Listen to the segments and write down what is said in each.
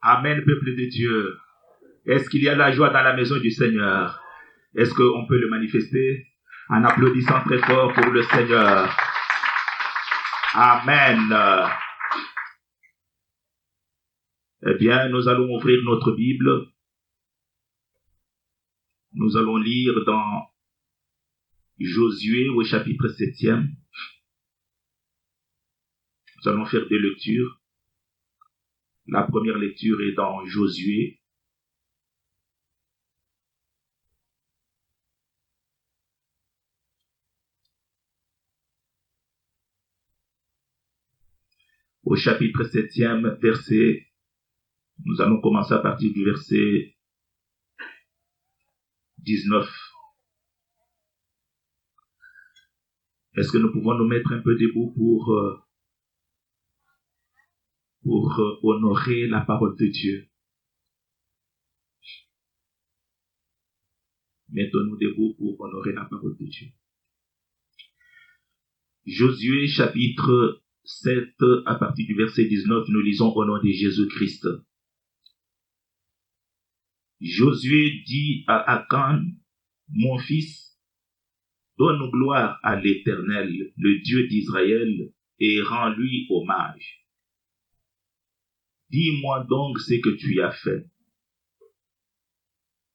Amen, peuple de Dieu. Est-ce qu'il y a la joie dans la maison du Seigneur? Est-ce qu'on peut le manifester en applaudissant très fort pour le Seigneur? Amen. Eh bien, nous allons ouvrir notre Bible. Nous allons lire dans Josué au chapitre 7e. Nous allons faire des lectures. La première lecture est dans Josué. Au chapitre 7e, verset, nous allons commencer à partir du verset 19. Est-ce que nous pouvons nous mettre un peu debout pour honorer la parole de Dieu? Mettons-nous debout pour honorer la parole de Dieu. Josué chapitre 7, à partir du verset 19, nous lisons au nom de Jésus-Christ. Josué dit à Akan, mon fils, donne gloire à l'Éternel, le Dieu d'Israël, et rends-lui hommage. Dis-moi donc ce que tu as fait.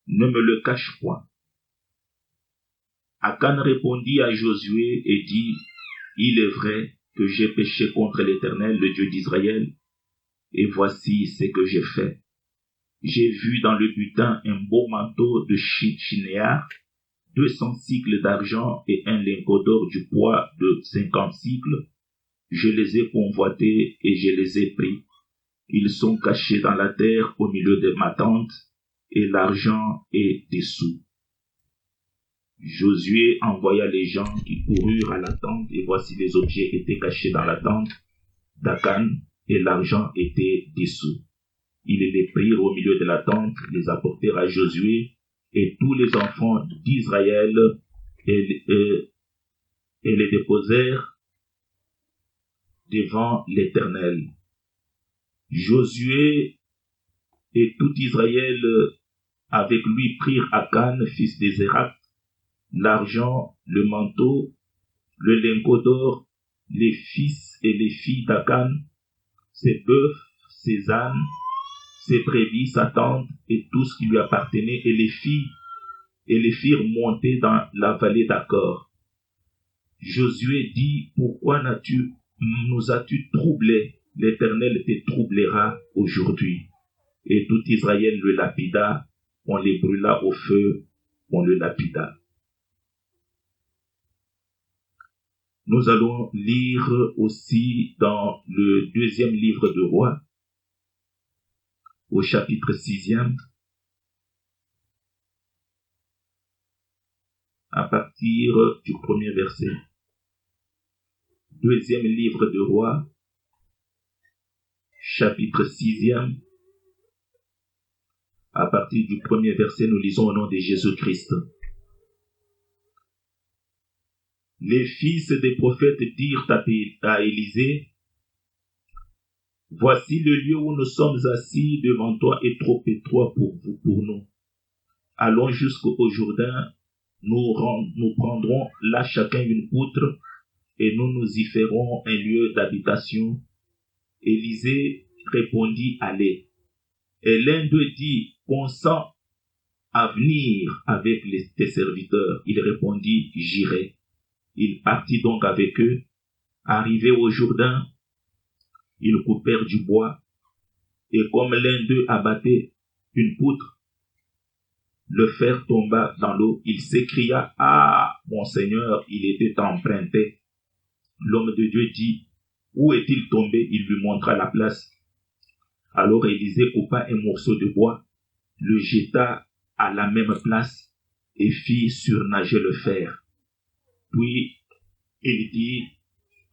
Ne me le cache point. Akan répondit à Josué et dit, il est vrai que j'ai péché contre l'Éternel, le Dieu d'Israël, et voici ce que j'ai fait. J'ai vu dans le butin un beau manteau de chinéar, 200 cycles d'argent et un lingot d'or du poids de 50 cycles. Je les ai convoités et je les ai pris. Ils sont cachés dans la terre au milieu de ma tente, et l'argent est dessous. Josué envoya les gens qui coururent à la tente, et voici les objets étaient cachés dans la tente d'Akan, et l'argent était dessous. Ils les prirent au milieu de la tente, les apportèrent à Josué, et tous les enfants d'Israël, et les déposèrent devant l'Éternel. Josué et tout Israël avec lui prirent Akan, fils de Zérak, l'argent, le manteau, le lingot d'or, les fils et les filles d'Akan, ses bœufs, ses ânes, ses brebis, sa tente et tout ce qui lui appartenait, et les firent monter dans la vallée d'Acor. Josué dit, pourquoi nous as-tu troublés? L'Éternel te troublera aujourd'hui. Et tout Israël le lapida, on les brûla au feu, on le lapida. Nous allons lire aussi dans le deuxième livre de Rois, au chapitre 6e, à partir du premier verset. Deuxième livre de Rois, chapitre 6e, à partir du premier verset, nous lisons au nom de Jésus-Christ. Les fils des prophètes dirent à Élisée, voici le lieu où nous sommes assis devant toi est trop étroit pour nous. Allons jusqu'au Jourdain, nous prendrons là chacun une poutre et nous y ferons un lieu d'habitation. Élisée répondit, allez. Et l'un d'eux dit, consens à venir avec tes serviteurs. Il répondit, j'irai. Il partit donc avec eux. Arrivé au Jourdain, ils coupèrent du bois, et comme l'un d'eux abattait une poutre, le fer tomba dans l'eau. Il s'écria, ah, mon Seigneur, il était emprunté. L'homme de Dieu dit, où est-il tombé? Il lui montra la place. Alors Élisée coupa un morceau de bois, le jeta à la même place et fit surnager le fer. Puis il dit,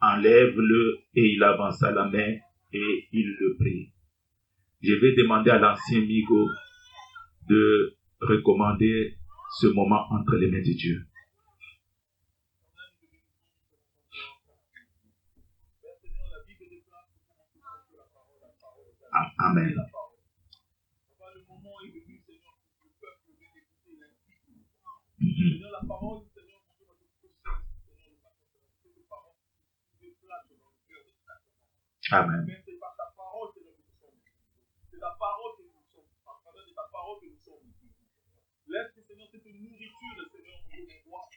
enlève-le, et il avança la main et il le prit. Je vais demander à l'ancien Migo de recommander ce moment entre les mains de Dieu. Amen. Amen. Mais c'est par ta parole que nous sommes. C'est ta parole que nous sommes. À travers de ta parole que nous sommes. Laisse que, Seigneur, cette nourriture, Seigneur,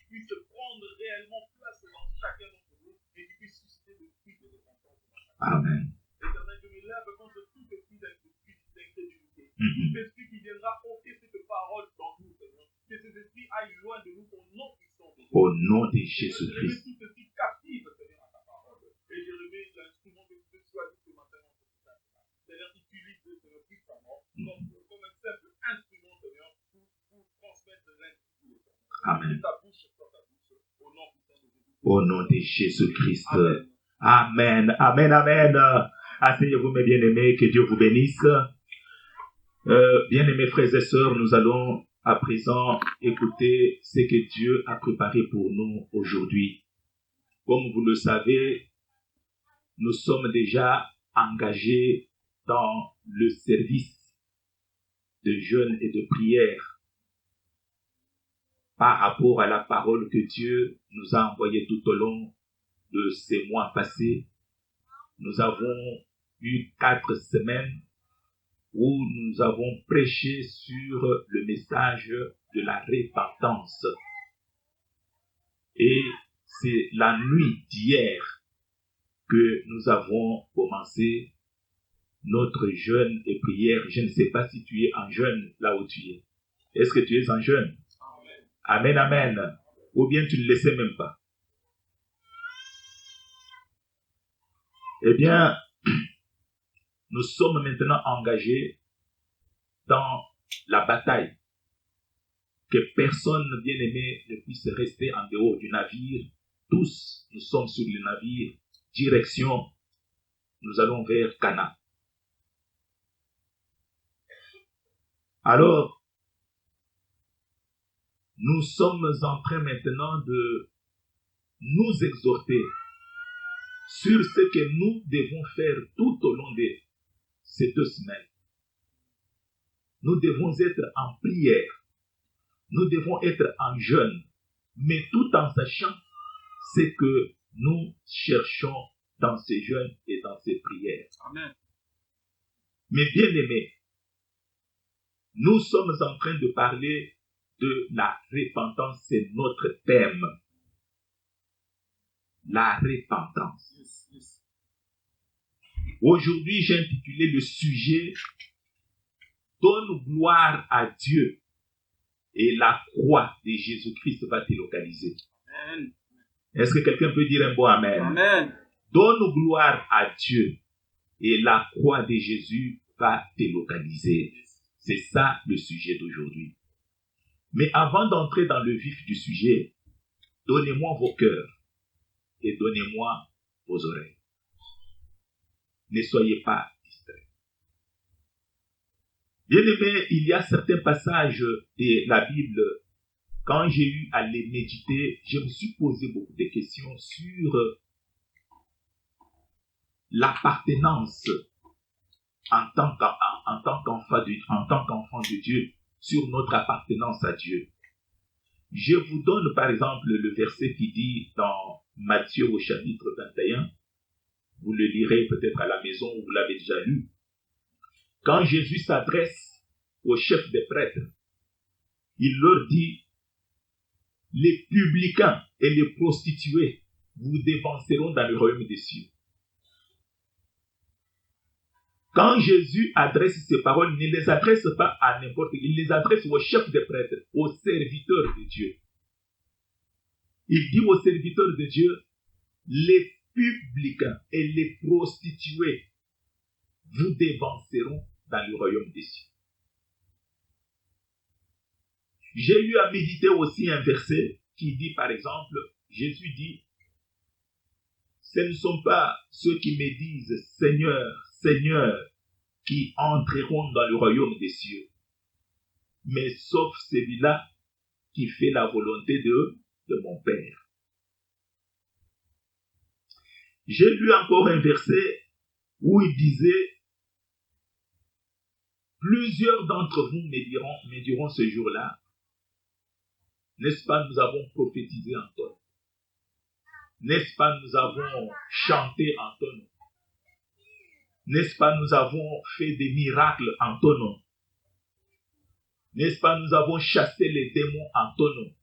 puisse prendre réellement place dans chacun d'entre nous et qu'il puisse susciter le fruit de repentance. Amen. Éternel, je me lève contre tout esprit d'incrédulité. Tout esprit qui viendra ôter cette parole dans nous, Seigneur. Que ces esprits aillent loin de nous au nom puissant de Jésus. Au nom de Jésus-Christ. Je remets tout ceci captive, Seigneur, à ta parole. Et je remets l'instrument que tu choisis ce matin en ce temps. Seigneur, utilise-le, Seigneur, puissamment, comme un simple instrument, Seigneur, pour transmettre l'instrument. Amen. Ta bouche sur ta bouche, au nom puissant de Jésus. Au nom de Jésus-Christ. Amen. Amen. Amen. Amen. Asseyez-vous, mes bien-aimés, que Dieu vous bénisse. Bien-aimés frères et sœurs, nous allons à présent écouter ce que Dieu a préparé pour nous aujourd'hui. Comme vous le savez, nous sommes déjà engagés dans le service de jeûne et de prière par rapport à la parole que Dieu nous a envoyée tout au long de ces mois passés. Nous avons eu 4 semaines où nous avons prêché sur le message de la repentance. Et c'est la nuit d'hier que nous avons commencé notre jeûne et prière. Je ne sais pas si tu es en jeûne là où tu es. Est-ce que tu es en jeûne? Amen, amen. Ou bien tu ne le sais même pas. Eh bien, nous sommes maintenant engagés dans la bataille. Que personne, bien-aimé, ne puisse rester en dehors du navire. Tous, nous sommes sur le navire. Direction, nous allons vers Cana. Alors, nous sommes en train maintenant de nous exhorter sur ce que nous devons faire tout au long de ces 2 semaines. Nous devons être en prière. Nous devons être en jeûne. Mais tout en sachant ce que nous cherchons dans ces jeûnes et dans ces prières. Amen. Mais bien aimés, nous sommes en train de parler de la repentance. C'est notre thème. La repentance. Aujourd'hui, j'ai intitulé le sujet « Donne gloire à Dieu et la croix de Jésus-Christ va te localiser. » Amen. Est-ce que quelqu'un peut dire un bon amen? Amen. Donne gloire à Dieu et la croix de Jésus va te localiser. C'est ça le sujet d'aujourd'hui. Mais avant d'entrer dans le vif du sujet, donnez-moi vos cœurs et donnez-moi vos oreilles. Ne soyez pas distraits. Bien-aimés, il y a certains passages de la Bible, quand j'ai eu à les méditer, je me suis posé beaucoup de questions sur l'appartenance en tant qu'enfant de Dieu, sur notre appartenance à Dieu. Je vous donne par exemple le verset qui dit dans Matthieu au chapitre 21, vous le lirez peut-être à la maison, vous l'avez déjà lu. Quand Jésus s'adresse aux chefs des prêtres, il leur dit, les publicains et les prostituées vous dévanceront dans le royaume des cieux. Quand Jésus adresse ces paroles, il ne les adresse pas à n'importe qui, il les adresse aux chefs des prêtres, aux serviteurs de Dieu. Il dit aux serviteurs de Dieu, les publicains et les prostituées vous dévanceront dans le royaume des cieux. J'ai eu à méditer aussi un verset qui dit par exemple, Jésus dit, ce ne sont pas ceux qui me disent Seigneur, Seigneur, qui entreront dans le royaume des cieux, mais sauf celui-là qui fait la volonté de mon Père. J'ai lu encore un verset où il disait, plusieurs d'entre vous me diront ce jour-là, n'est-ce pas, nous avons prophétisé en ton nom. N'est-ce pas, nous avons chanté en ton nom. N'est-ce pas, nous avons fait des miracles en ton nom. N'est-ce pas, nous avons chassé les démons en ton nom.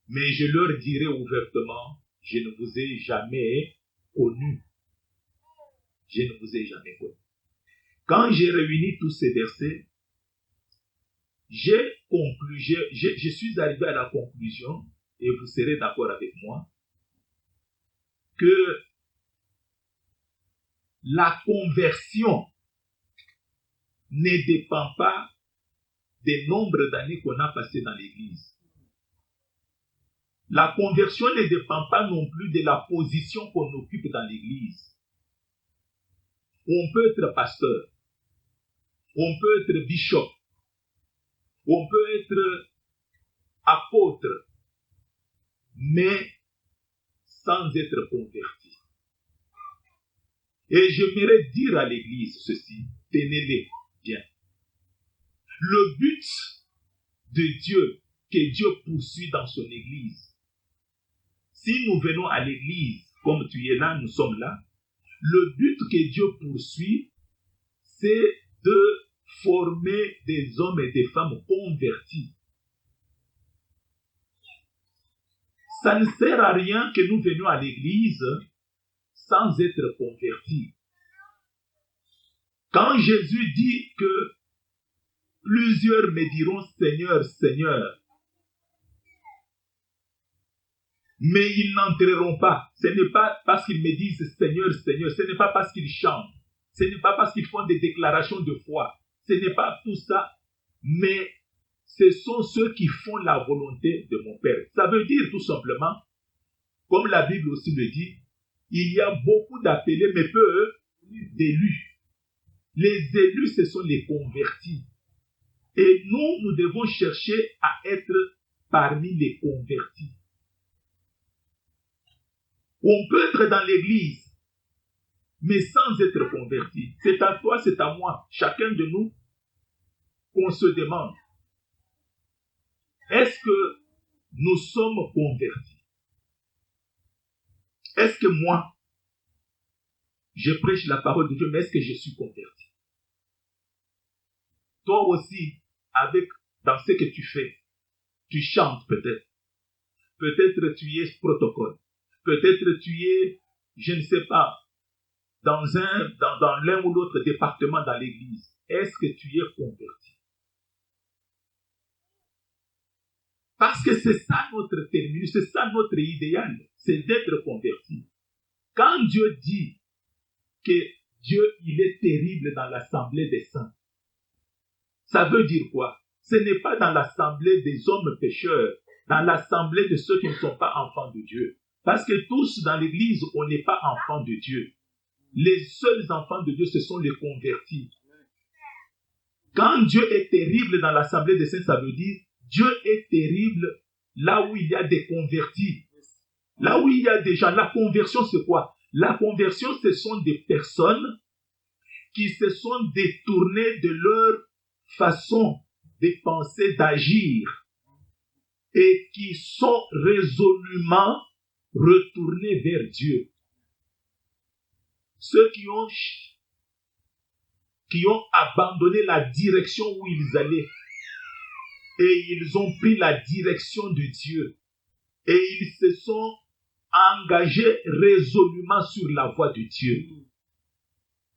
Mais je leur dirai ouvertement, je ne vous ai jamais connu. Je ne vous ai jamais connu. Quand j'ai réuni tous ces versets, je suis arrivé à la conclusion, et vous serez d'accord avec moi, que la conversion ne dépend pas des nombres d'années qu'on a passées dans l'église. La conversion ne dépend pas non plus de la position qu'on occupe dans l'église. On peut être pasteur, on peut être bishop, on peut être apôtre, mais sans être converti. Et j'aimerais dire à l'église ceci, tenez-les bien. Le but de Dieu, que Dieu poursuit dans son église, si nous venons à l'église, comme tu es là, nous sommes là, le but que Dieu poursuit, c'est de former des hommes et des femmes convertis. Ça ne sert à rien que nous venions à l'église sans être convertis. Quand Jésus dit que plusieurs me diront Seigneur, Seigneur, mais ils n'entreront pas. Ce n'est pas parce qu'ils me disent Seigneur, Seigneur, ce n'est pas parce qu'ils chantent, ce n'est pas parce qu'ils font des déclarations de foi, ce n'est pas tout ça, mais ce sont ceux qui font la volonté de mon Père. Ça veut dire tout simplement, comme la Bible aussi le dit, il y a beaucoup d'appelés, mais peu d'élus. Les élus, ce sont les convertis. Et nous devons chercher à être parmi les convertis. On peut être dans l'église, mais sans être converti. C'est à toi, c'est à moi, chacun de nous, qu'on se demande, est-ce que nous sommes convertis? Est-ce que moi, je prêche la parole de Dieu, mais est-ce que je suis converti? Toi aussi, dans ce que tu fais, tu chantes peut-être. Peut-être tu es protocole. Peut-être tu es, je ne sais pas, dans l'un ou l'autre département dans l'église. Est-ce que tu es converti? Parce que c'est ça notre terminus, c'est ça notre idéal, c'est d'être converti. Quand Dieu dit que Dieu, il est terrible dans l'assemblée des saints, ça veut dire quoi? Ce n'est pas dans l'assemblée des hommes pécheurs, dans l'assemblée de ceux qui ne sont pas enfants de Dieu. Parce que tous dans l'église, on n'est pas enfants de Dieu. Les seuls enfants de Dieu, ce sont les convertis. Quand Dieu est terrible dans l'assemblée des saints, ça veut dire Dieu est terrible là où il y a des convertis. Là où il y a des gens. La conversion, c'est quoi? La conversion, ce sont des personnes qui se sont détournées de leur façon de penser, d'agir, et qui sont résolument retournés vers Dieu. Ceux qui ont abandonné la direction où ils allaient, et ils ont pris la direction de Dieu, et ils se sont engagés résolument sur la voie de Dieu.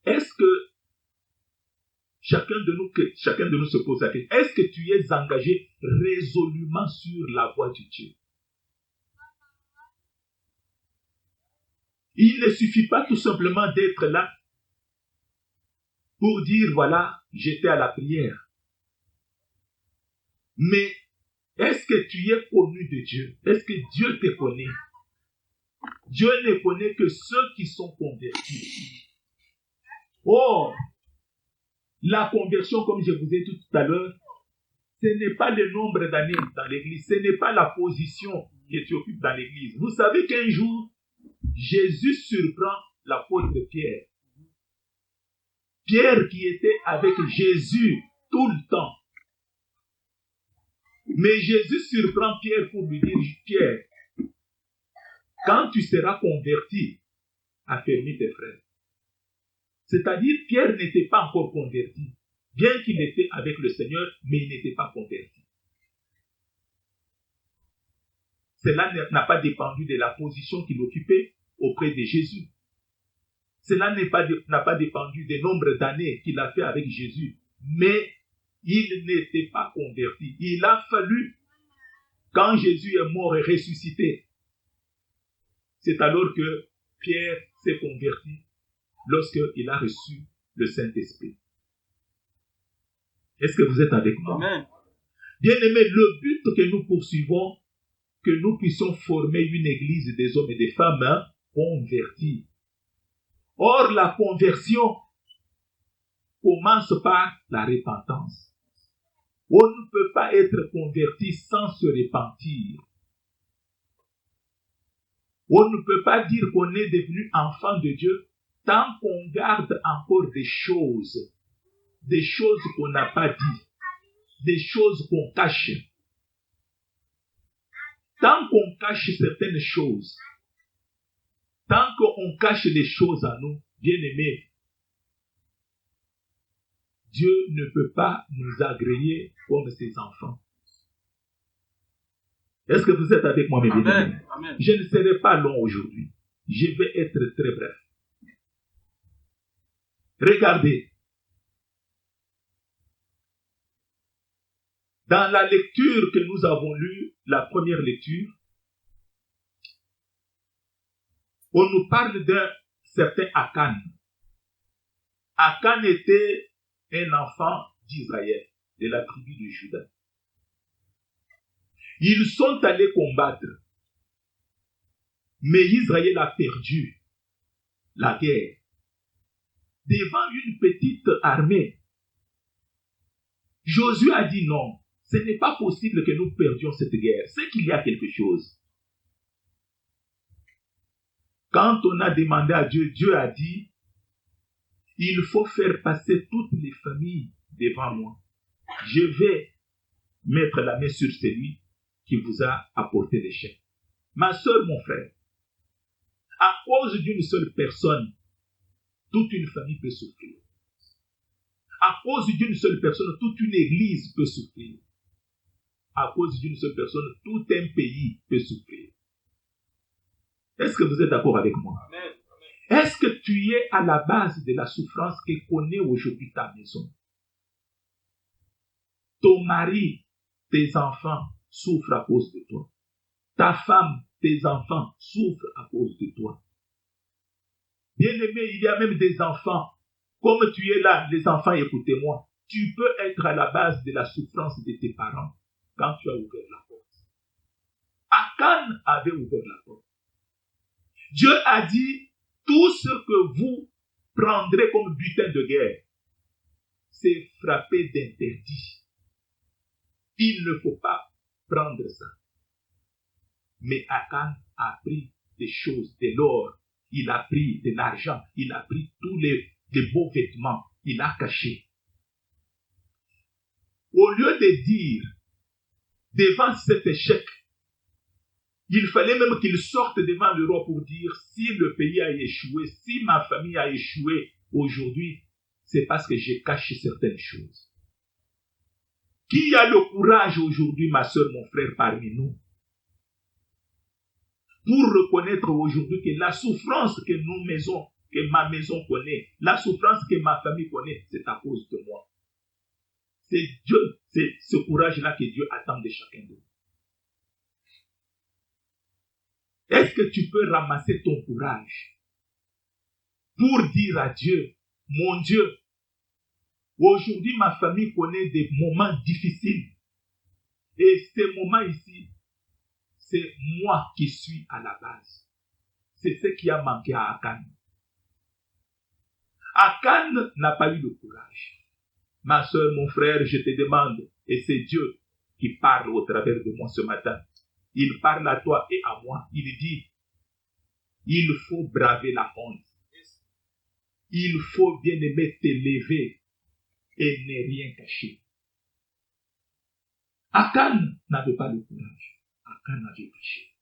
Est-ce que chacun de nous se pose la question, est-ce que tu es engagé résolument sur la voie de Dieu? Il ne suffit pas tout simplement d'être là pour dire, voilà, j'étais à la prière. Mais est-ce que tu es connu de Dieu? Est-ce que Dieu te connaît? Dieu ne connaît que ceux qui sont convertis. Or, la conversion, comme je vous ai dit tout à l'heure, ce n'est pas le nombre d'années dans l'église, ce n'est pas la position que tu occupes dans l'église. Vous savez qu'un jour, Jésus surprend l'apôtre Pierre. Pierre qui était avec Jésus tout le temps. Mais Jésus surprend Pierre pour lui dire, Pierre, quand tu seras converti, affermis tes frères. C'est-à-dire, Pierre n'était pas encore converti. Bien qu'il était avec le Seigneur, mais il n'était pas converti. Cela n'a pas dépendu de la position qu'il occupait auprès de Jésus. Cela n'a pas dépendu du nombre d'années qu'il a fait avec Jésus. Mais il n'était pas converti. Il a fallu, quand Jésus est mort et ressuscité, c'est alors que Pierre s'est converti lorsqu'il a reçu le Saint-Esprit. Est-ce que vous êtes avec moi? Amen. Bien-aimés, le but que nous poursuivons, que nous puissions former une église des hommes et des femmes convertis. Or, la conversion commence par la repentance. On ne peut pas être converti sans se repentir. On ne peut pas dire qu'on est devenu enfant de Dieu tant qu'on garde encore des choses qu'on n'a pas dit, des choses qu'on cache. Tant qu'on cache certaines choses, tant qu'on cache les choses à nous, bien-aimés, Dieu ne peut pas nous agréer comme ses enfants. Est-ce que vous êtes avec moi, mes bien-aimés? Je ne serai pas long aujourd'hui. Je vais être très bref. Regardez. Dans la lecture que nous avons lue, la première lecture, on nous parle d'un certain Akan. Akan était un enfant d'Israël, de la tribu de Juda. Ils sont allés combattre, mais Israël a perdu la guerre devant une petite armée. Josué a dit non, ce n'est pas possible que nous perdions cette guerre. C'est qu'il y a quelque chose. Quand on a demandé à Dieu, Dieu a dit, il faut faire passer toutes les familles devant moi. Je vais mettre la main sur celui qui vous a apporté l'échec. Ma soeur, mon frère, à cause d'une seule personne, toute une famille peut souffrir. À cause d'une seule personne, toute une église peut souffrir. À cause d'une seule personne, tout un pays peut souffrir. Est-ce que vous êtes d'accord avec moi? Amen. Est-ce que tu es à la base de la souffrance que connaît aujourd'hui ta maison? Ton mari, tes enfants souffrent à cause de toi. Ta femme, tes enfants souffrent à cause de toi. Bien-aimé, il y a même des enfants. Comme tu es là, les enfants, écoutez-moi. Tu peux être à la base de la souffrance de tes parents quand tu as ouvert la porte. Akan avait ouvert la porte. Dieu a dit, tout ce que vous prendrez comme butin de guerre, c'est frappé d'interdit. Il ne faut pas prendre ça. Mais Akan a pris des choses, de l'or, il a pris de l'argent, il a pris tous les beaux vêtements, il a caché. Au lieu de dire, devant cet échec, il fallait même qu'il sorte devant le roi pour dire, si le pays a échoué, si ma famille a échoué aujourd'hui, c'est parce que j'ai caché certaines choses. Qui a le courage aujourd'hui, ma soeur, mon frère, parmi nous, pour reconnaître aujourd'hui que la souffrance que ma maison connaît, la souffrance que ma famille connaît, c'est à cause de moi. C'est Dieu, c'est ce courage-là que Dieu attend de chacun de nous. Est-ce que tu peux ramasser ton courage pour dire à Dieu, mon Dieu, aujourd'hui ma famille connaît des moments difficiles et ces moments ici, c'est moi qui suis à la base. C'est ce qui a manqué à Akan. Akan n'a pas eu le courage. Ma soeur, mon frère, je te demande, et c'est Dieu qui parle au travers de moi ce matin. Il parle à toi et à moi. Il dit, il faut braver la honte. Il faut bien aimer t'élever et ne rien cacher. Akan n'avait pas le courage. Akan avait caché.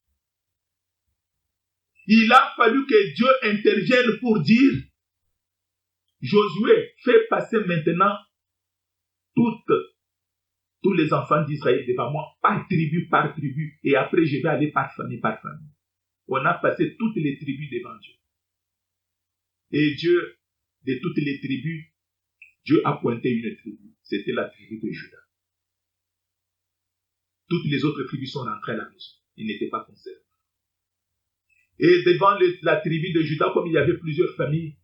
Il a fallu que Dieu intervienne pour dire, Josué fait passer maintenant tous les enfants d'Israël devant moi, par tribu, et après je vais aller par famille. On a passé toutes les tribus devant Dieu. Et Dieu, de toutes les tribus, Dieu a pointé une tribu. C'était la tribu de Juda. Toutes les autres tribus sont rentrées à la maison. Ils n'étaient pas concernés. Et devant la tribu de Juda, comme il y avait plusieurs familles,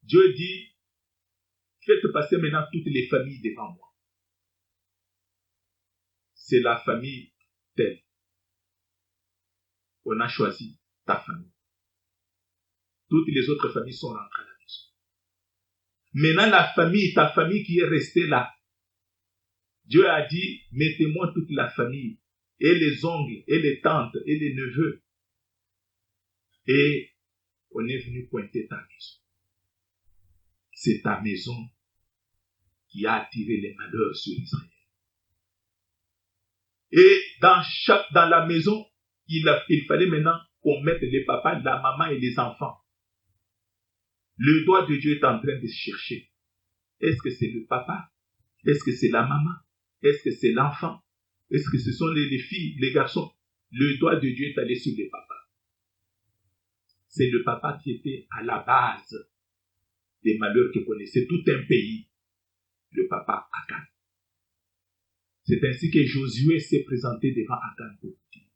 Dieu dit, faites passer maintenant toutes les familles devant moi. C'est la famille telle. On a choisi ta famille. Toutes les autres familles sont rentrées à la maison. Maintenant, ta famille qui est restée là, Dieu a dit, mettez-moi toute la famille, et les oncles, et les tantes, et les neveux. Et on est venu pointer ta maison. C'est ta maison qui a attiré les malheurs sur Israël. Et dans la maison, il fallait maintenant qu'on mette les papas, la maman et les enfants. Le doigt de Dieu est en train de chercher. Est-ce que c'est le papa? Est-ce que c'est la maman? Est-ce que c'est l'enfant? Est-ce que ce sont les filles, les garçons? Le doigt de Dieu est allé sur les papas. C'est le papa qui était à la base des malheurs que connaissait tout un pays. Le papa Akan. C'est ainsi que Josué s'est présenté devant Akan pour dire,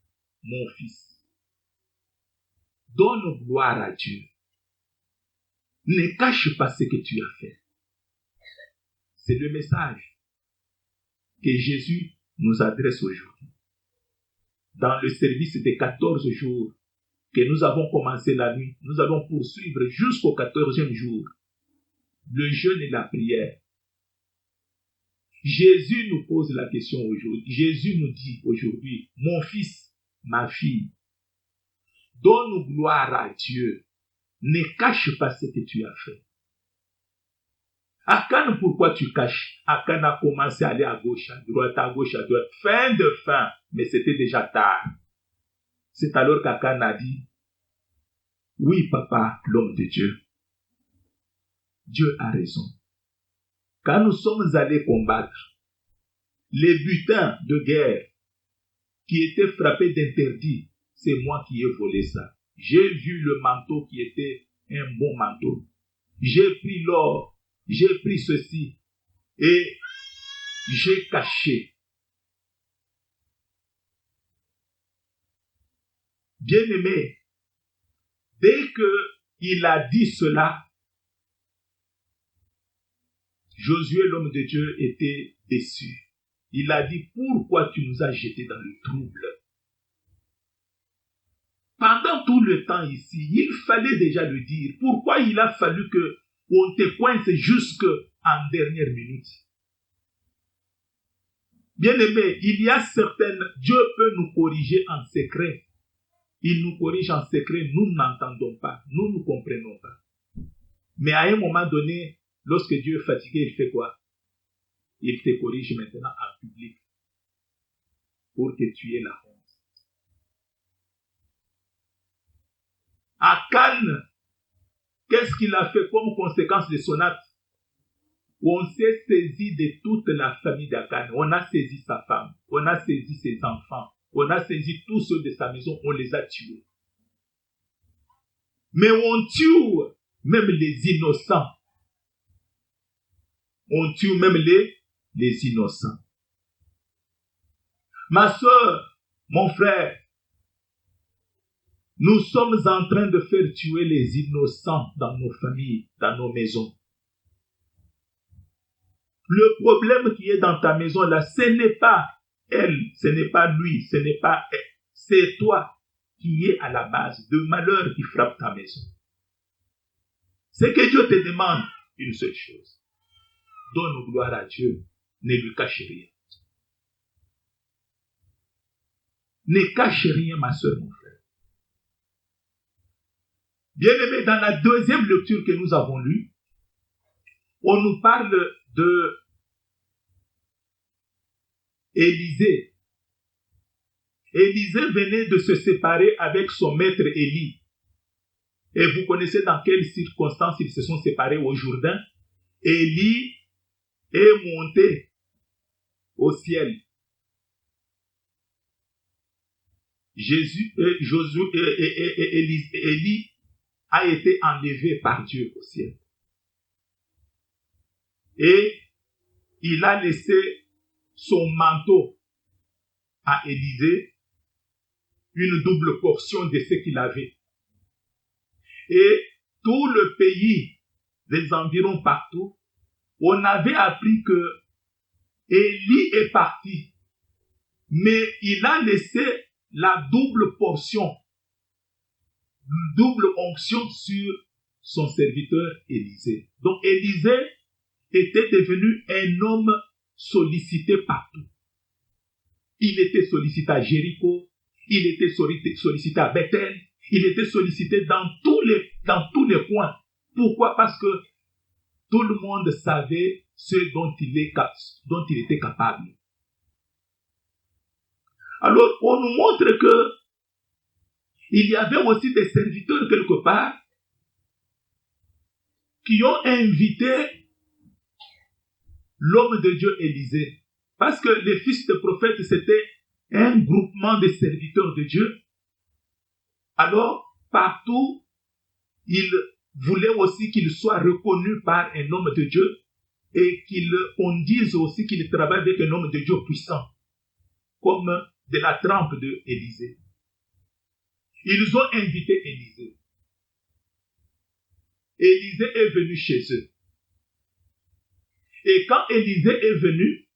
mon fils, donne gloire à Dieu. Ne cache pas ce que tu as fait. C'est le message que Jésus nous adresse aujourd'hui. Dans le service des 14 jours que nous avons commencé la nuit, nous allons poursuivre jusqu'au 14e jour. Le jeûne et la prière. Jésus nous pose la question aujourd'hui. Jésus nous dit aujourd'hui, mon fils, ma fille, donne gloire à Dieu. Ne cache pas ce que tu as fait. Akan, pourquoi tu caches? Akan a commencé à aller à gauche, à droite, fin de fin, mais c'était déjà tard. C'est alors qu'Akan a dit, oui papa, l'homme de Dieu, Dieu a raison. Quand nous sommes allés combattre les butins de guerre qui étaient frappés d'interdit, c'est moi qui ai volé ça. J'ai vu le manteau qui était un bon manteau. J'ai pris l'or, j'ai pris ceci et j'ai caché. Bien-aimé, dès qu'il a dit cela, Josué, l'homme de Dieu, était déçu. Il a dit, pourquoi tu nous as jetés dans le trouble? Pendant tout le temps ici, il fallait déjà le dire. Pourquoi il a fallu qu'on te coince jusqu'en dernière minute? Bien-aimé, il y a certaines... Dieu peut nous corriger en secret. Il nous corrige en secret, nous n'entendons pas, nous ne comprenons pas. Mais à un moment donné, lorsque Dieu est fatigué, il fait quoi? Il te corrige maintenant en public pour que tu aies la honte. Akan, qu'est-ce qu'il a fait comme conséquence de son acte? On s'est saisi de toute la famille d'Akan. On a saisi sa femme, on a saisi ses enfants, on a saisi tous ceux de sa maison, on les a tués. Mais on tue même les innocents. On tue même les innocents. Ma soeur, mon frère, nous sommes en train de faire tuer les innocents dans nos familles, dans nos maisons. Le problème qui est dans ta maison là, ce n'est pas elle, ce n'est pas lui, ce n'est pas elle. C'est toi qui es à la base de malheur qui frappe ta maison. C'est que Dieu te demande une seule chose. Donne gloire à Dieu, ne lui cache rien. Ne cache rien, ma soeur, mon frère. Bien-aimé, dans la deuxième lecture que nous avons lue, on nous parle de Élisée. Élisée venait de se séparer avec son maître Élie. Et vous connaissez dans quelles circonstances ils se sont séparés au Jourdain. Élie est monté au ciel. Élie a été enlevé par Dieu au ciel. Et il a laissé son manteau à Élisée, une double portion de ce qu'il avait. Et tout le pays, des environs partout, on avait appris que Élie est parti, mais il a laissé la double portion, double onction sur son serviteur Élisée. Donc Élisée était devenu un homme sollicité partout. Il était sollicité à Jéricho, il était sollicité à Bethel, il était sollicité dans tous les coins. Pourquoi? Parce que tout le monde savait ce dont il était capable. Alors, on nous montre que il y avait aussi des serviteurs quelque part qui ont invité l'homme de Dieu Élisée. Parce que les fils de prophètes, c'était un groupement de serviteurs de Dieu. Alors, partout, ils voulaient aussi qu'il soit reconnu par un homme de Dieu et qu'on dise aussi qu'il travaille avec un homme de Dieu puissant, comme de la trempe de Élisée. Ils ont invité Élisée. Élisée est venu chez eux. Et quand Élisée est venu,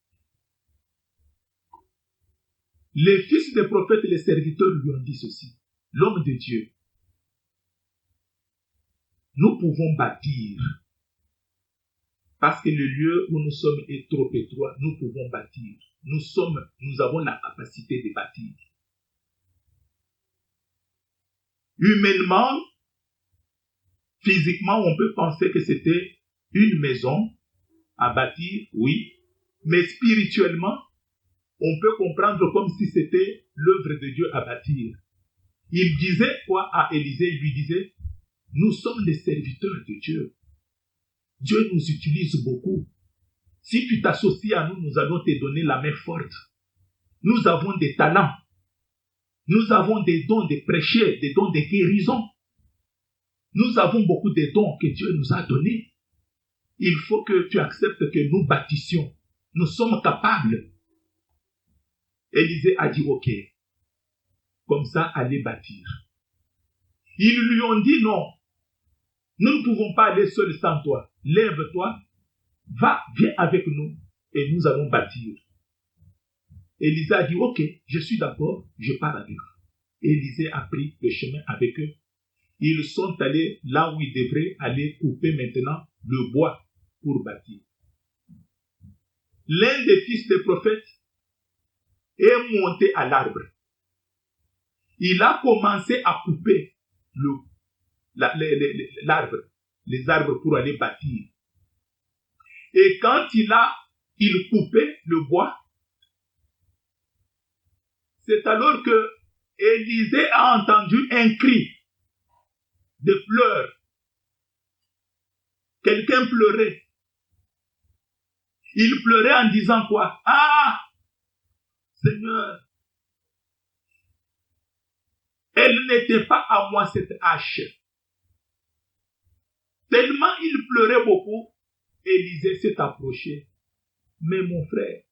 les fils des prophètes et les serviteurs lui ont dit ceci. L'homme de Dieu, nous pouvons bâtir. Parce que le lieu où nous sommes est trop étroit, nous pouvons bâtir. Nous avons la capacité de bâtir. Humainement, physiquement, on peut penser que c'était une maison à bâtir, oui. Mais spirituellement, on peut comprendre comme si c'était l'œuvre de Dieu à bâtir. Il disait quoi à Élisée? Il lui disait, nous sommes les serviteurs de Dieu. Dieu nous utilise beaucoup. Si tu t'associes à nous, nous allons te donner la main forte. Nous avons des talents. Nous avons des dons de prêcher, des dons de guérison. Nous avons beaucoup de dons que Dieu nous a donnés. Il faut que tu acceptes que nous bâtissions. Nous sommes capables. Élisée a dit, ok, comme ça, allez bâtir. Ils lui ont dit, non, nous ne pouvons pas aller seuls sans toi. Lève-toi, viens avec nous et nous allons bâtir. Élisée a dit, ok, je suis d'accord, je pars avec vous. Élisée a pris le chemin avec eux. Ils sont allés là où ils devraient aller couper maintenant le bois pour bâtir. L'un des fils des prophètes est monté à l'arbre. Il a commencé à couper l'arbre, les arbres pour aller bâtir. Et quand il coupait le bois, c'est alors que Élisée a entendu un cri de pleurs. Quelqu'un pleurait. Il pleurait en disant quoi? Ah, Seigneur, elle n'était pas à moi cette hache. Tellement il pleurait beaucoup, Élisée s'est approché. Mais mon frère,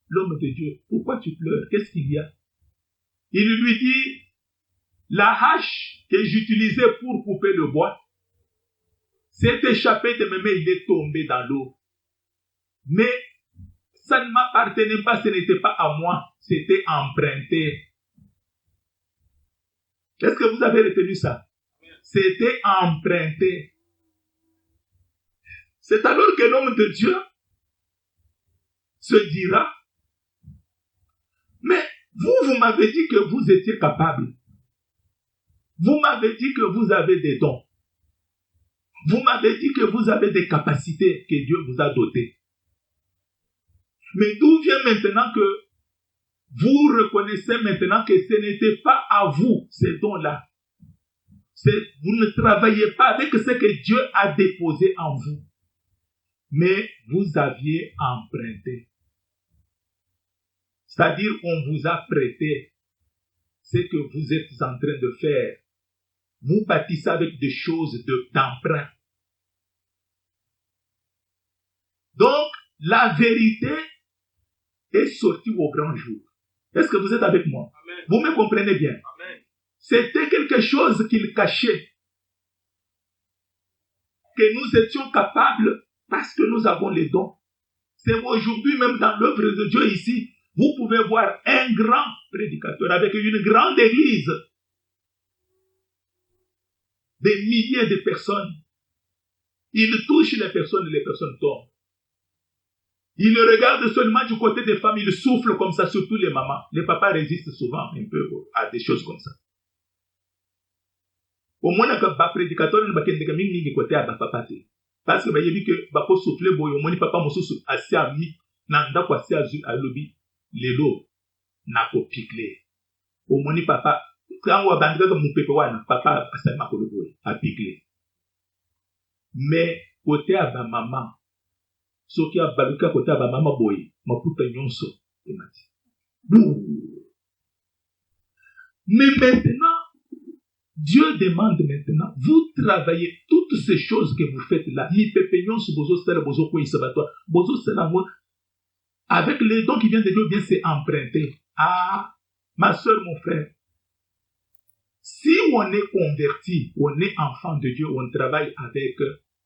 l'homme de Dieu, pourquoi tu pleures? Qu'est-ce qu'il y a? Il lui dit, la hache que j'utilisais pour couper le bois s'est échappée de mes mains, il est tombé dans l'eau. Mais ça ne m'appartenait pas, ce n'était pas à moi, c'était emprunté. Est-ce que vous avez retenu ça? C'était emprunté. C'est alors que l'homme de Dieu se dira, mais vous m'avez dit que vous étiez capable. Vous m'avez dit que vous avez des dons. Vous m'avez dit que vous avez des capacités que Dieu vous a dotées. Mais d'où vient maintenant que vous reconnaissez maintenant que ce n'était pas à vous ces dons-là? Vous ne travaillez pas avec ce que Dieu a déposé en vous, mais vous aviez emprunté. C'est-à-dire, on vous a prêté ce que vous êtes en train de faire. Vous bâtissez avec des choses d'emprunt. Donc, la vérité est sortie au grand jour. Est-ce que vous êtes avec moi? Amen. Vous me comprenez bien? Amen. C'était quelque chose qu'il cachait. Que nous étions capables parce que nous avons les dons. C'est aujourd'hui même dans l'œuvre de Dieu ici, vous pouvez voir un grand prédicateur avec une grande église. Des milliers de personnes. Il touche les personnes tombent. Il regarde seulement du côté des femmes, il souffle comme ça, surtout les mamans. Les papas résistent souvent un peu à des choses comme ça. Au moins, il y a un prédicateur qui côté à papa. Parce que il dit que bako souffler boy au moins papa mosusu asi ami na ndako asi azu alobi lelo na ko piquer. Au moins papa quand on bandika comme mon pépé wana papa asali makolo boy a piquer. Mais côté à ba maman soki a baluka côté à ba maman boy maputa nyonso emati. Mais maintenant Dieu demande maintenant, vous travaillez toutes ces choses que vous faites là. Avec les dons qui viennent de Dieu, bien c'est emprunté. Ah, ma soeur, mon frère, si on est converti, on est enfant de Dieu, on travaille avec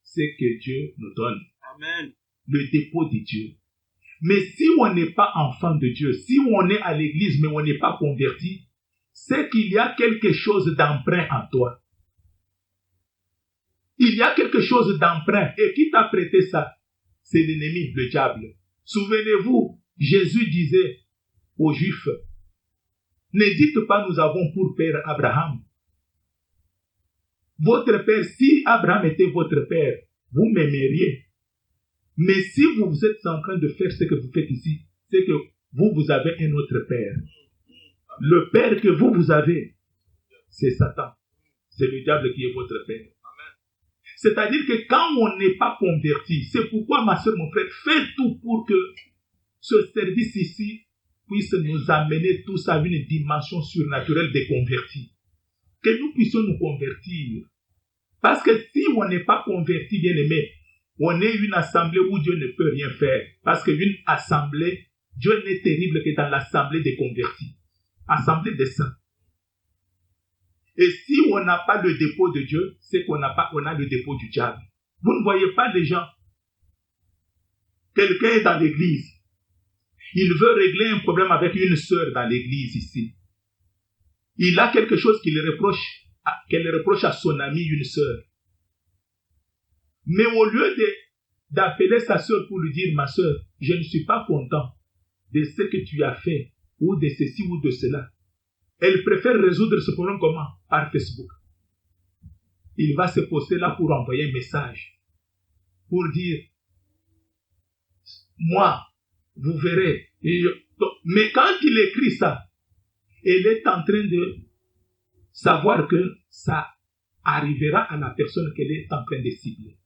ce que Dieu nous donne. Amen. Le dépôt de Dieu. Mais si on n'est pas enfant de Dieu, si on est à l'église mais on n'est pas converti, c'est qu'il y a quelque chose d'emprunt en toi. Il y a quelque chose d'emprunt. Et qui t'a prêté ça? C'est l'ennemi, le diable. Souvenez-vous, Jésus disait aux Juifs, ne dites pas nous avons pour père Abraham. Votre père, si Abraham était votre père, vous m'aimeriez. Mais si vous êtes en train de faire ce que vous faites ici, c'est que vous avez un autre père. Le père que vous avez, c'est Satan. C'est le diable qui est votre père. C'est-à-dire que quand on n'est pas converti, c'est pourquoi ma soeur, mon frère, faites tout pour que ce service ici puisse nous amener tous à une dimension surnaturelle des convertis. Que nous puissions nous convertir. Parce que si on n'est pas converti, bien aimé, on est une assemblée où Dieu ne peut rien faire. Parce qu'une assemblée, Dieu n'est terrible que dans l'assemblée des convertis. Assemblée des saints. Et si on n'a pas le dépôt de Dieu, c'est qu'on a le dépôt du diable. Vous ne voyez pas les gens. Quelqu'un est dans l'église. Il veut régler un problème avec une sœur dans l'église ici. Il a quelque chose qu'elle reproche à son ami, une sœur. Mais au lieu d'appeler sa sœur pour lui dire, ma sœur, je ne suis pas content de ce que tu as fait, ou de ceci ou de cela. Elle préfère résoudre ce problème comment? Par Facebook. Il va se poster là pour envoyer un message. Pour dire, moi, vous verrez. Mais quand il écrit ça, elle est en train de savoir que ça arrivera à la personne qu'elle est en train de cibler.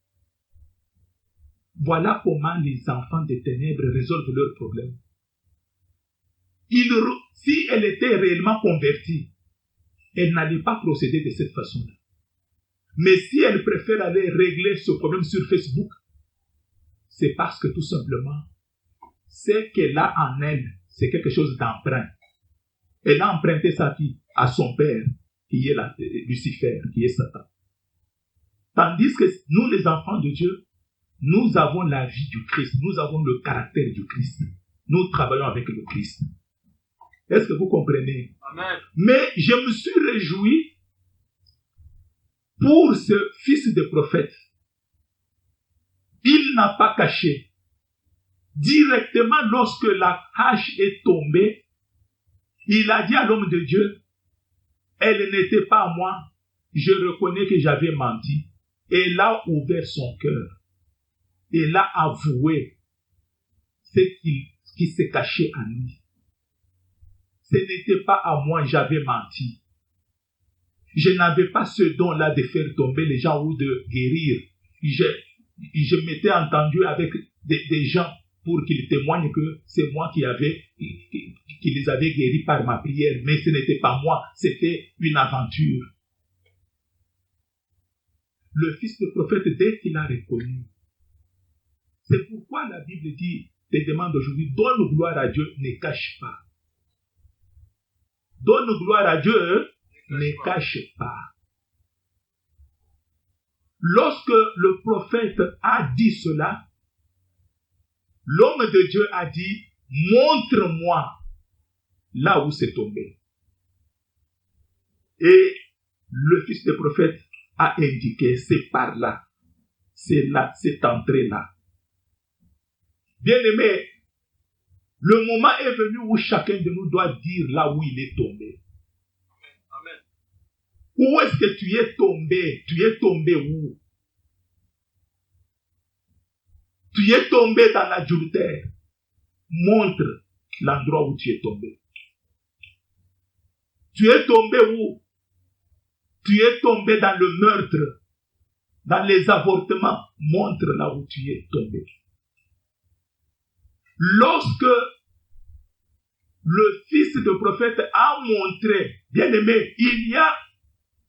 Voilà comment les enfants des ténèbres résolvent leurs problèmes. Si elle était réellement convertie, elle n'allait pas procéder de cette façon-là. Mais si elle préfère aller régler ce problème sur Facebook, c'est parce que tout simplement, ce qu'elle a en elle, c'est quelque chose d'emprunt. Elle a emprunté sa vie à son père, qui est Lucifer, qui est Satan. Tandis que nous, les enfants de Dieu, nous avons la vie du Christ, nous avons le caractère du Christ. Nous travaillons avec le Christ. Est-ce que vous comprenez? Amen. Mais je me suis réjoui pour ce fils de prophète. Il n'a pas caché. Directement, lorsque la hache est tombée, il a dit à l'homme de Dieu, elle n'était pas à moi, je reconnais que j'avais menti. Et il a ouvert son cœur. Il a avoué ce qui s'est caché en lui. Ce n'était pas à moi, j'avais menti. Je n'avais pas ce don-là de faire tomber les gens ou de guérir. Je m'étais entendu avec des gens pour qu'ils témoignent que c'est moi qui les avais guéris par ma prière. Mais ce n'était pas moi, c'était une aventure. Le fils du prophète, dès qu'il a reconnu, c'est pourquoi la Bible dit, te demande aujourd'hui, donne gloire à Dieu, ne cache pas. Donne gloire à Dieu, ne cache pas. Lorsque le prophète a dit cela, l'homme de Dieu a dit, montre-moi là où c'est tombé. Et le fils du prophète a indiqué, c'est par là, c'est là, cette entrée-là. Bien-aimé, le moment est venu où chacun de nous doit dire là où il est tombé. Amen. Où est-ce que tu es tombé? Tu es tombé où? Tu es tombé dans l'adultère. Montre l'endroit où tu es tombé. Tu es tombé où? Tu es tombé dans le meurtre, dans les avortements. Montre là où tu es tombé. Lorsque le fils de prophète a montré, bien aimé, il y a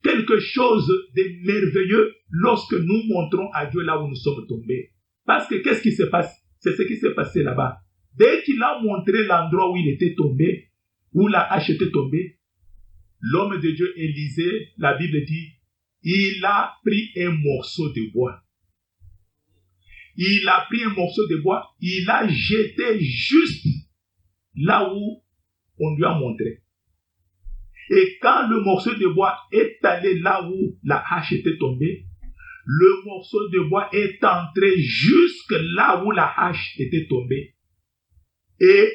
quelque chose de merveilleux lorsque nous montrons à Dieu là où nous sommes tombés. Parce que qu'est-ce qui se passe? C'est ce qui s'est passé là-bas. Dès qu'il a montré l'endroit où il était tombé, où la hache était tombée, l'homme de Dieu Élisée, la Bible dit, il a pris un morceau de bois. Il a pris un morceau de bois, il a jeté juste là où on lui a montré. Et quand le morceau de bois est allé là où la hache était tombée, le morceau de bois est entré jusque là où la hache était tombée. Et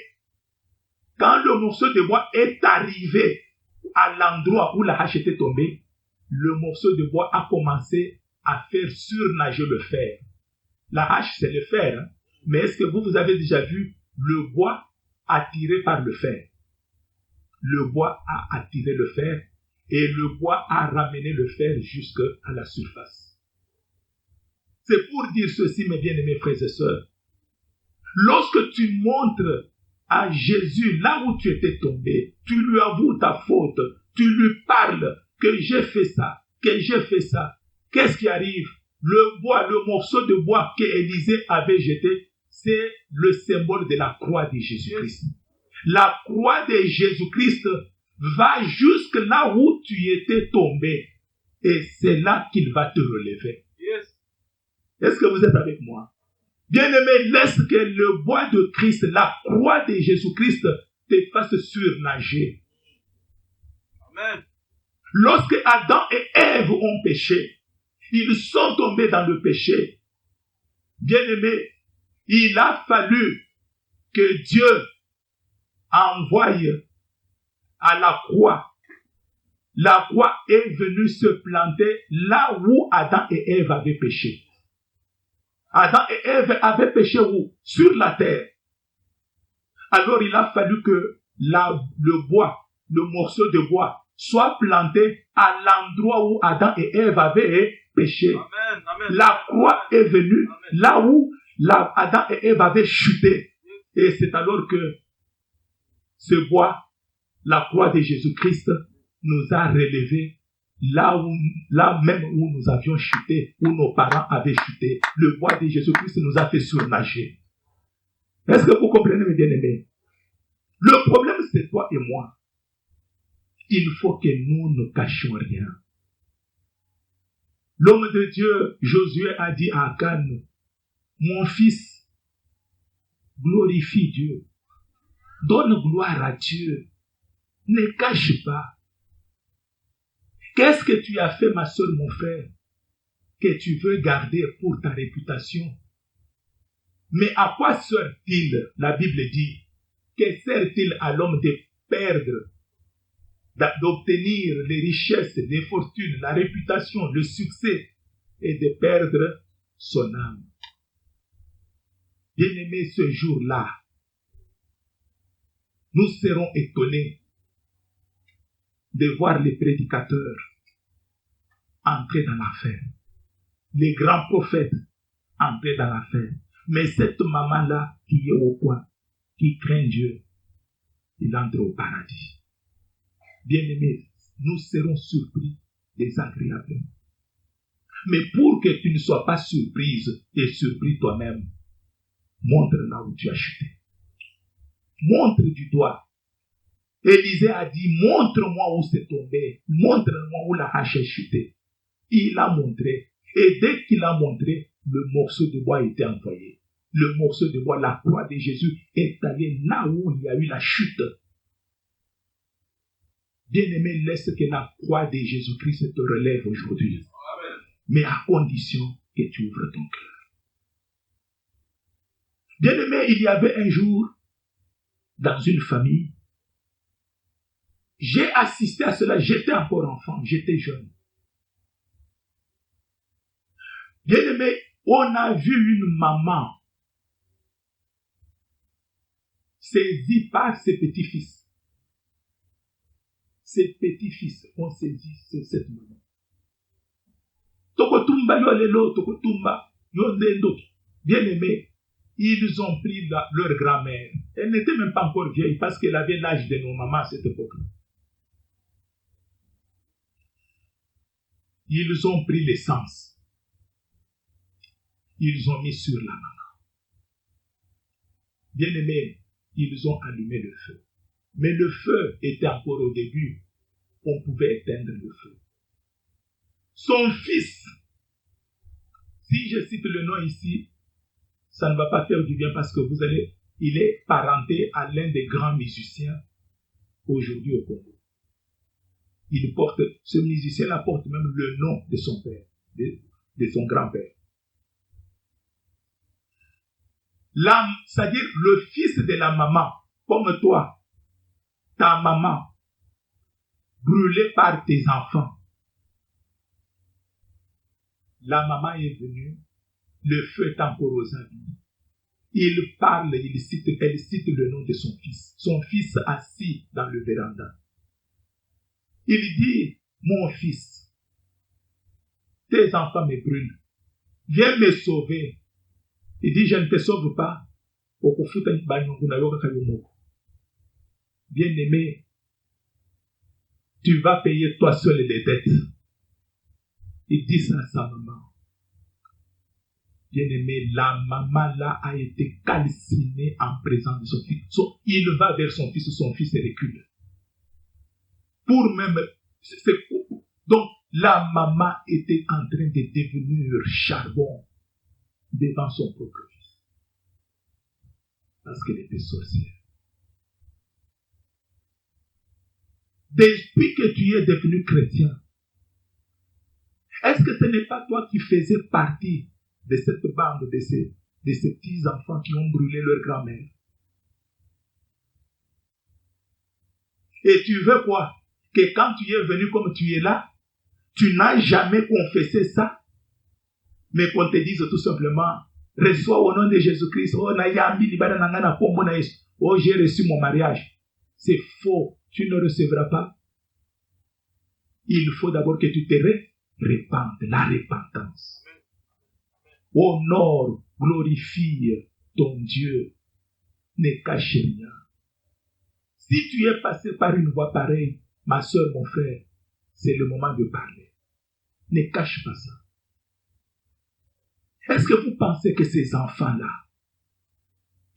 quand le morceau de bois est arrivé à l'endroit où la hache était tombée, le morceau de bois a commencé à faire surnager le fer. La hache, c'est le fer. Hein? Mais est-ce que vous avez déjà vu le bois attiré par le fer? Le bois a attiré le fer et le bois a ramené le fer jusqu'à la surface. C'est pour dire ceci, mes bien-aimés frères et sœurs. Lorsque tu montres à Jésus là où tu étais tombé, tu lui avoues ta faute, tu lui parles que j'ai fait ça, qu'est-ce qui arrive? Le bois, le morceau de bois qu'Élisée avait jeté, c'est le symbole de la croix de Jésus-Christ. La croix de Jésus-Christ va jusque là où tu étais tombé. Et c'est là qu'il va te relever. Yes. Est-ce que vous êtes avec moi? Bien-aimé, laisse que le bois de Christ, la croix de Jésus-Christ, te fasse surnager. Amen. Lorsque Adam et Ève ont péché, ils sont tombés dans le péché. Bien-aimé, il a fallu que Dieu envoie à la croix. La croix est venue se planter là où Adam et Ève avaient péché. Adam et Ève avaient péché où? Sur la terre. Alors il a fallu que le bois, le morceau de bois, soit planté à l'endroit où Adam et Ève avaient péché. Amen. Amen. La croix est venue là où Adam et Ève avaient chuté. Et c'est alors que ce bois, la croix de Jésus-Christ, nous a relevés là même où nous avions chuté, où nos parents avaient chuté. Le bois de Jésus-Christ nous a fait surnager. Est-ce que vous comprenez, mes bien-aimés? Le problème, c'est toi et moi. Il faut que nous ne cachions rien. L'homme de Dieu, Josué, a dit à Akan, mon fils, glorifie Dieu. Donne gloire à Dieu. Ne cache pas. Qu'est-ce que tu as fait, ma soeur, mon frère, que tu veux garder pour ta réputation? Mais à quoi sert-il? La Bible dit, que sert-il à l'homme de perdre, d'obtenir les richesses, les fortunes, la réputation, le succès, et de perdre son âme? Bien-aimés, ce jour-là, nous serons étonnés de voir les prédicateurs entraient dans l'affaire. Les grands prophètes entraient dans l'affaire. Mais cette maman-là, qui est au coin, qui craint Dieu, il entre au paradis. Bien-aimés, nous serons surpris désagréablement. Mais pour que tu ne sois pas surprise et surpris toi-même, montre là où tu as chuté. Montre du doigt. Élisée a dit, montre-moi où c'est tombé. Montre-moi où la hache est chutée. Il a montré. Et dès qu'il a montré, le morceau de bois était envoyé. Le morceau de bois, la croix de Jésus, est allé là où il y a eu la chute. Bien-aimé, laisse que la croix de Jésus-Christ te relève aujourd'hui. Mais à condition que tu ouvres ton cœur. Bien-aimé, il y avait un jour, dans une famille, j'ai assisté à cela, j'étais encore enfant, j'étais jeune. Bien-aimé, on a vu une maman saisie par ses petits-fils. Ses petits-fils ont saisi cette maman. Bien-aimé, ils ont pris leur grand-mère. Elle n'était même pas encore vieille parce qu'elle avait l'âge de nos mamans à cette époque-là. Ils ont pris l'essence. Ils ont mis sur la maman. Bien-aimé, ils ont allumé le feu. Mais le feu était encore au début. On pouvait éteindre le feu. Son fils, si je cite le nom ici, ça ne va pas faire du bien parce que il est parenté à l'un des grands musiciens aujourd'hui au Congo. Ce musicien-là porte même le nom de son père, de son grand-père. C'est-à-dire le fils de la maman, comme toi, ta maman, brûlée par tes enfants. La maman est venue, le feu est encore aux habits. Il parle, elle cite le nom de son fils assis dans le véranda. Il dit, mon fils, tes enfants me brûlent, viens me sauver. Il dit, je ne te sauve pas. Bien-aimé, tu vas payer toi seul les dettes. Il dit ça à sa maman. Bien-aimé, la maman là a été calcinée en présence de son fils. Il va vers son fils recule. Pour même, donc la maman était en train de devenir charbon devant son propre fils. Parce qu'elle était sorcière. Depuis que tu es devenu chrétien, est-ce que ce n'est pas toi qui faisais partie de cette bande, de ces petits enfants qui ont brûlé leur grand-mère? Et tu veux quoi? Que quand tu es venu comme tu es là, tu n'as jamais confessé ça, mais qu'on te dise tout simplement, reçois au nom de Jésus-Christ, oh j'ai reçu mon mariage. C'est faux, tu ne recevras pas. Il faut d'abord que tu te répandes, la repentance. Honore, glorifie ton Dieu, ne cache rien. Si tu es passé par une voie pareille, ma soeur, mon frère, c'est le moment de parler. Ne cache pas ça. Est-ce que vous pensez que ces enfants-là,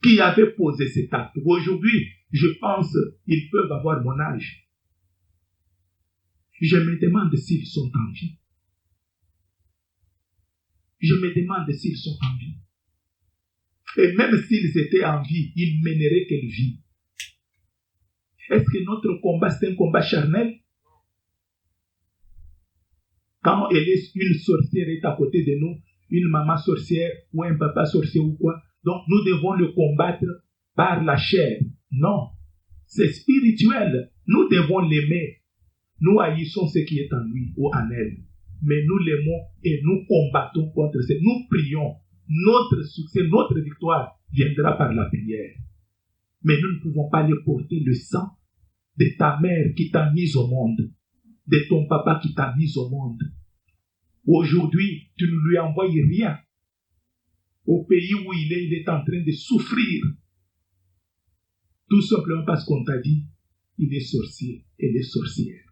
qui avaient posé cet acte, aujourd'hui, je pense, ils peuvent avoir mon âge. Je me demande s'ils sont en vie. Je me demande s'ils sont en vie. Et même s'ils étaient en vie, ils mèneraient quelle vie? Est-ce que notre combat, c'est un combat charnel? Quand une sorcière est à côté de nous, une maman sorcière ou un papa sorcier ou quoi, donc nous devons le combattre par la chair. Non, c'est spirituel. Nous devons l'aimer. Nous haïssons ce qui est en lui ou en elle. Mais nous l'aimons et nous combattons contre ça. Nous prions. Notre succès, notre victoire viendra par la prière. Mais nous ne pouvons pas les porter le sang de ta mère qui t'a mis au monde, de ton papa qui t'a mis au monde. Aujourd'hui, tu ne lui envoies rien. Au pays où il est en train de souffrir. Tout simplement parce qu'on t'a dit, il est sorcier, elle est sorcière.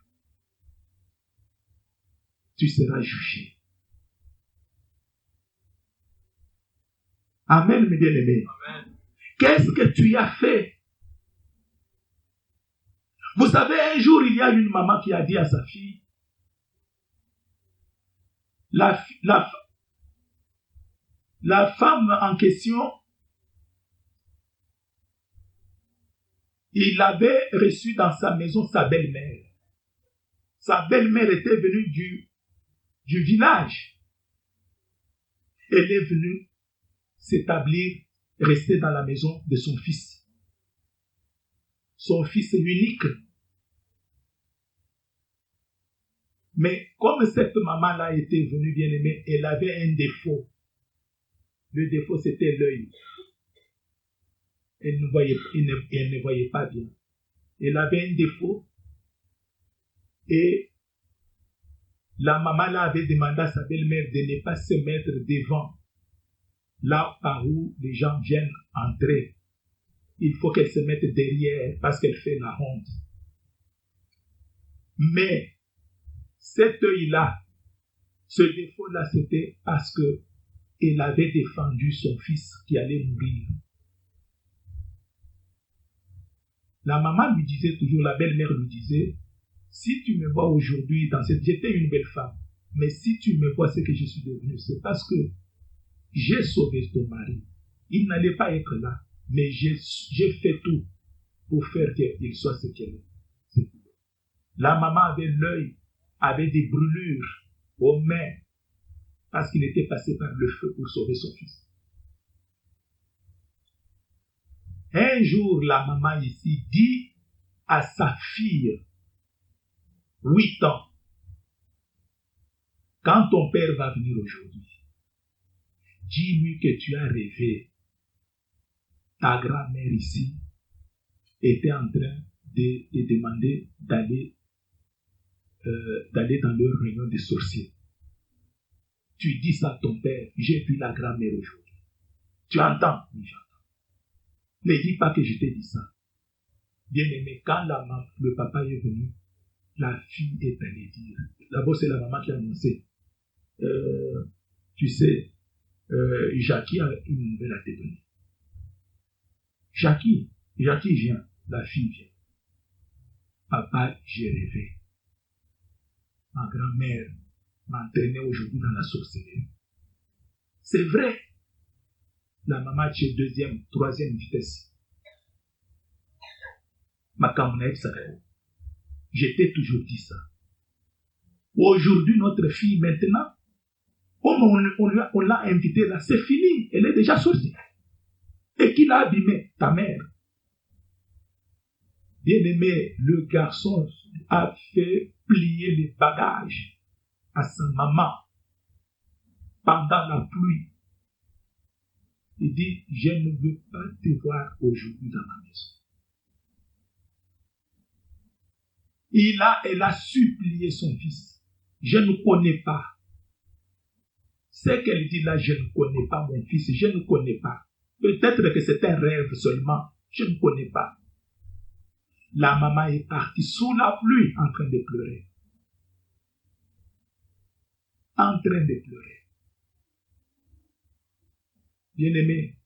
Tu seras jugé. Amen, mes bien-aimés. Qu'est-ce que tu as fait? Vous savez, un jour, il y a une maman qui a dit à sa fille, la femme en question, il avait reçu dans sa maison sa belle-mère. Sa belle-mère était venue du village. Elle est venue s'établir, rester dans la maison de son fils. Son fils unique. Mais comme cette maman-là était venue bien aimée, elle avait un défaut. Le défaut, c'était l'œil. Elle ne voyait pas bien. Elle avait un défaut. Et la maman-là avait demandé à sa belle-mère de ne pas se mettre devant, là par où les gens viennent entrer. Il faut qu'elle se mette derrière parce qu'elle fait la honte. Mais cet œil-là, ce défaut-là, c'était parce qu'elle avait défendu son fils qui allait mourir. La maman lui disait toujours, la belle-mère lui disait, si tu me vois aujourd'hui dans cette... J'étais une belle femme, mais si tu me vois ce que je suis devenu, c'est parce que j'ai sauvé ton mari. Il n'allait pas être là, mais j'ai fait tout pour faire qu'il soit ce qu'il est. La maman avait l'œil, avait des brûlures aux mains, parce qu'il était passé par le feu pour sauver son fils. Un jour, la maman ici dit à sa fille, 8 ans, quand ton père va venir aujourd'hui, dis-lui que tu as rêvé. Ta grand-mère ici était en train de demander d'aller dans leur réunion des sorciers. Tu dis ça à ton père, j'ai vu la grand-mère aujourd'hui. Tu entends? Oui, j'entends. Ne dis pas que je t'ai dit ça. Bien aimé, quand le papa est venu, la fille est allée dire. D'abord, c'est la maman qui a annoncé. Tu sais, Jackie a une nouvelle à te donner. Jackie vient, la fille vient. Papa, j'ai rêvé. Ma grand-mère m'entraînait aujourd'hui dans la sorcellerie. C'est vrai. La maman est deuxième, troisième vitesse. Ma camarade, ça fait. Je t'ai toujours dit ça. Aujourd'hui, notre fille, maintenant, comme on l'a invitée là, c'est fini. Elle est déjà sortie. Et qui l'a abîmé? Ta mère. Bien-aimé, le garçon a fait plier les bagages à sa maman pendant la pluie. Il dit, je ne veux pas te voir aujourd'hui dans ma maison. Elle a supplié son fils. Je ne connais pas. Ce qu'elle dit là, je ne connais pas mon fils, je ne connais pas. Peut-être que c'est un rêve seulement, je ne connais pas. La maman est partie sous la pluie en train de pleurer. En train de pleurer. Bien-aimés,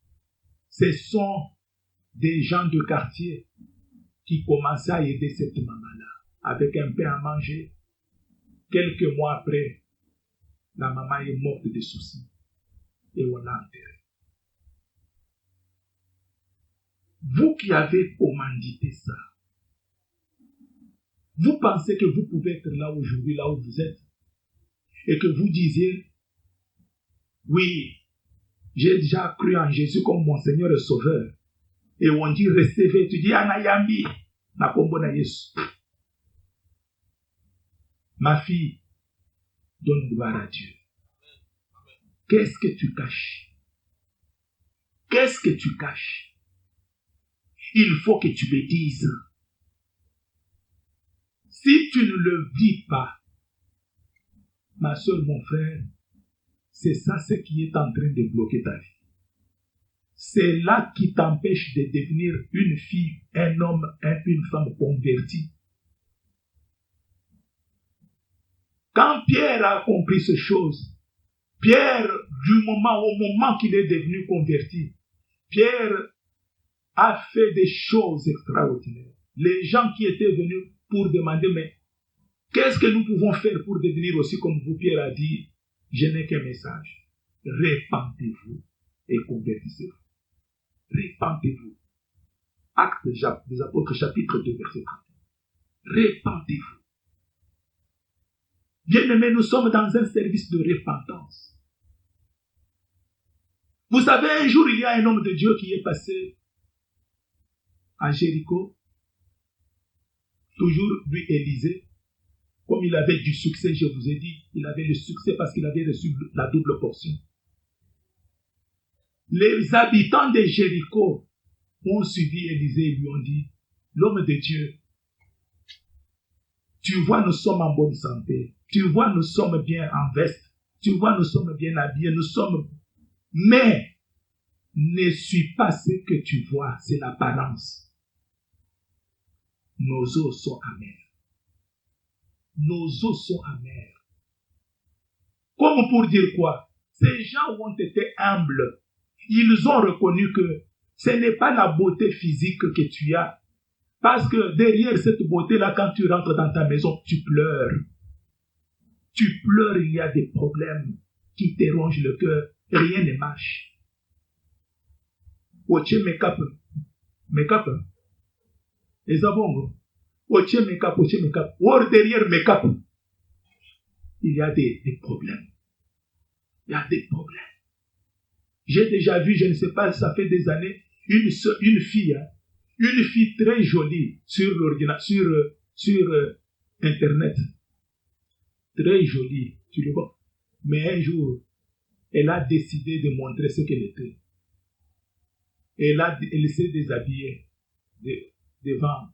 ce sont des gens de quartier qui commençaient à aider cette maman-là avec un pain à manger. Quelques mois après, la maman est morte de soucis et on l'a enterrée. Vous qui avez commandité ça, vous pensez que vous pouvez être là aujourd'hui, là où vous êtes, et que vous disiez, oui, j'ai déjà cru en Jésus comme mon Seigneur et Sauveur. Et on dit, recevez, tu dis, Anayambi, na kombo na Yesu. Ma fille, donne gloire à Dieu. Qu'est-ce que tu caches? Qu'est-ce que tu caches? Il faut que tu le dises. Si tu ne le dis pas, ma soeur, mon frère, c'est ça ce qui est en train de bloquer ta vie. C'est là qui t'empêche de devenir une fille, un homme, une femme convertie. Quand Pierre a compris ces choses, Pierre, au moment qu'il est devenu converti, Pierre a fait des choses extraordinaires. Les gens qui étaient venus pour demander, mais qu'est-ce que nous pouvons faire pour devenir aussi comme vous? Pierre a dit, je n'ai qu'un message. Répandez-vous et convertissez-vous. Répandez-vous. Actes des Apôtres, chapitre 2, verset 30. Répandez-vous. Bien-aimés, nous sommes dans un service de repentance. Vous savez, un jour, il y a un homme de Dieu qui est passé à Jéricho. Toujours, lui, Élisée. Comme il avait du succès, je vous ai dit, il avait le succès parce qu'il avait reçu la double portion. Les habitants de Jéricho ont suivi Élisée et lui ont dit, l'homme de Dieu, tu vois, nous sommes en bonne santé. Tu vois, nous sommes bien en veste. Tu vois, nous sommes bien habillés. Nous sommes... Mais, ne suis pas ce que tu vois, c'est l'apparence. Nos os sont amers. Nos os sont amers. Comme pour dire quoi? Ces gens ont été humbles. Ils ont reconnu que ce n'est pas la beauté physique que tu as. Parce que derrière cette beauté-là, quand tu rentres dans ta maison, tu pleures. Tu pleures, il y a des problèmes qui te rongent le cœur. Rien ne marche. Oche make-up. Make-up. Les abongos. Oche make-up, oche make-up. Or derrière make-up, il y a des problèmes. Il y a des problèmes. J'ai déjà vu, je ne sais pas, ça fait des années, une fille très jolie sur Internet. Très jolie, tu le vois. Mais un jour, elle a décidé de montrer ce qu'elle était. Elle s'est déshabillée devant,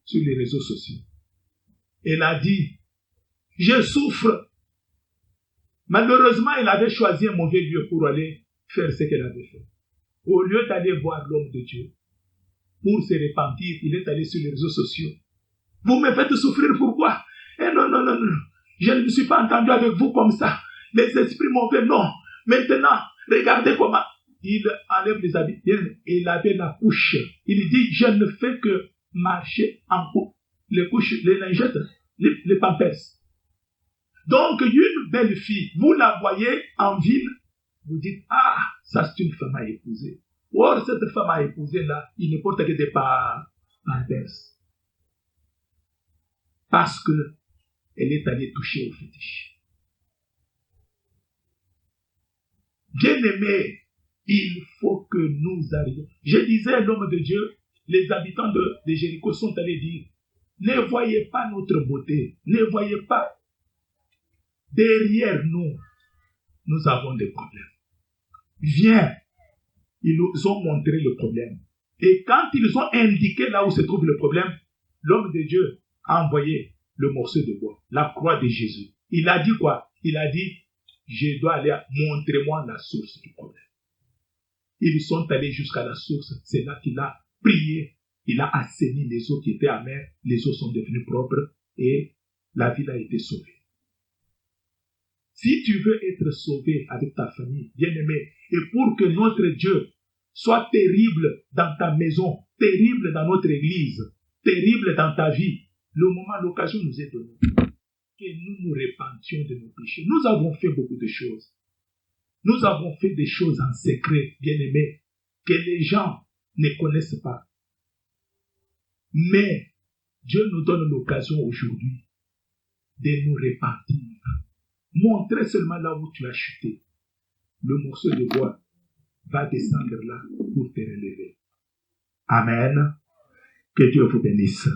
sur les réseaux sociaux. Elle a dit, je souffre. Malheureusement, elle avait choisi un mauvais lieu pour aller faire ce qu'elle avait fait. Au lieu d'aller voir l'homme de Dieu, pour se repentir, il est allé sur les réseaux sociaux. Vous me faites souffrir, pourquoi? Eh non, non, non, non. Je ne me suis pas entendu avec vous comme ça. Les esprits mauvais, non. Maintenant, regardez comment il enlève les habits. Il avait la couche. Il dit, je ne fais que marcher en couche. Les couches, les lingettes, les pampers. Donc, une belle fille, vous la voyez en ville, vous dites, ah, ça c'est une femme à épouser. Or, cette femme à épouser là, il ne porte que des pampers. Parce que elle est allée toucher au fétiche. Bien-aimés, il faut que nous arrivions. Je disais à l'homme de Dieu, les habitants de Jéricho sont allés dire, ne voyez pas notre beauté, ne voyez pas. Derrière nous, nous avons des problèmes. Viens, ils nous ont montré le problème. Et quand ils ont indiqué là où se trouve le problème, l'homme de Dieu a envoyé le morceau de bois, la croix de Jésus. Il a dit quoi? Il a dit, je dois aller, montrez-moi la source du problème. Ils sont allés jusqu'à la source. C'est là qu'il a prié. Il a assaini les eaux qui étaient amères. Les eaux sont devenues propres et la ville a été sauvée. Si tu veux être sauvé avec ta famille, bien-aimé, et pour que notre Dieu soit terrible dans ta maison, terrible dans notre église, terrible dans ta vie, le moment, l'occasion nous est donnée. Que nous nous repentions de nos péchés. Nous avons fait beaucoup de choses. Nous avons fait des choses en secret, bien-aimés, que les gens ne connaissent pas. Mais Dieu nous donne l'occasion aujourd'hui de nous repentir. Montrez seulement là où tu as chuté. Le morceau de bois va descendre là pour te relever. Amen. Que Dieu vous bénisse.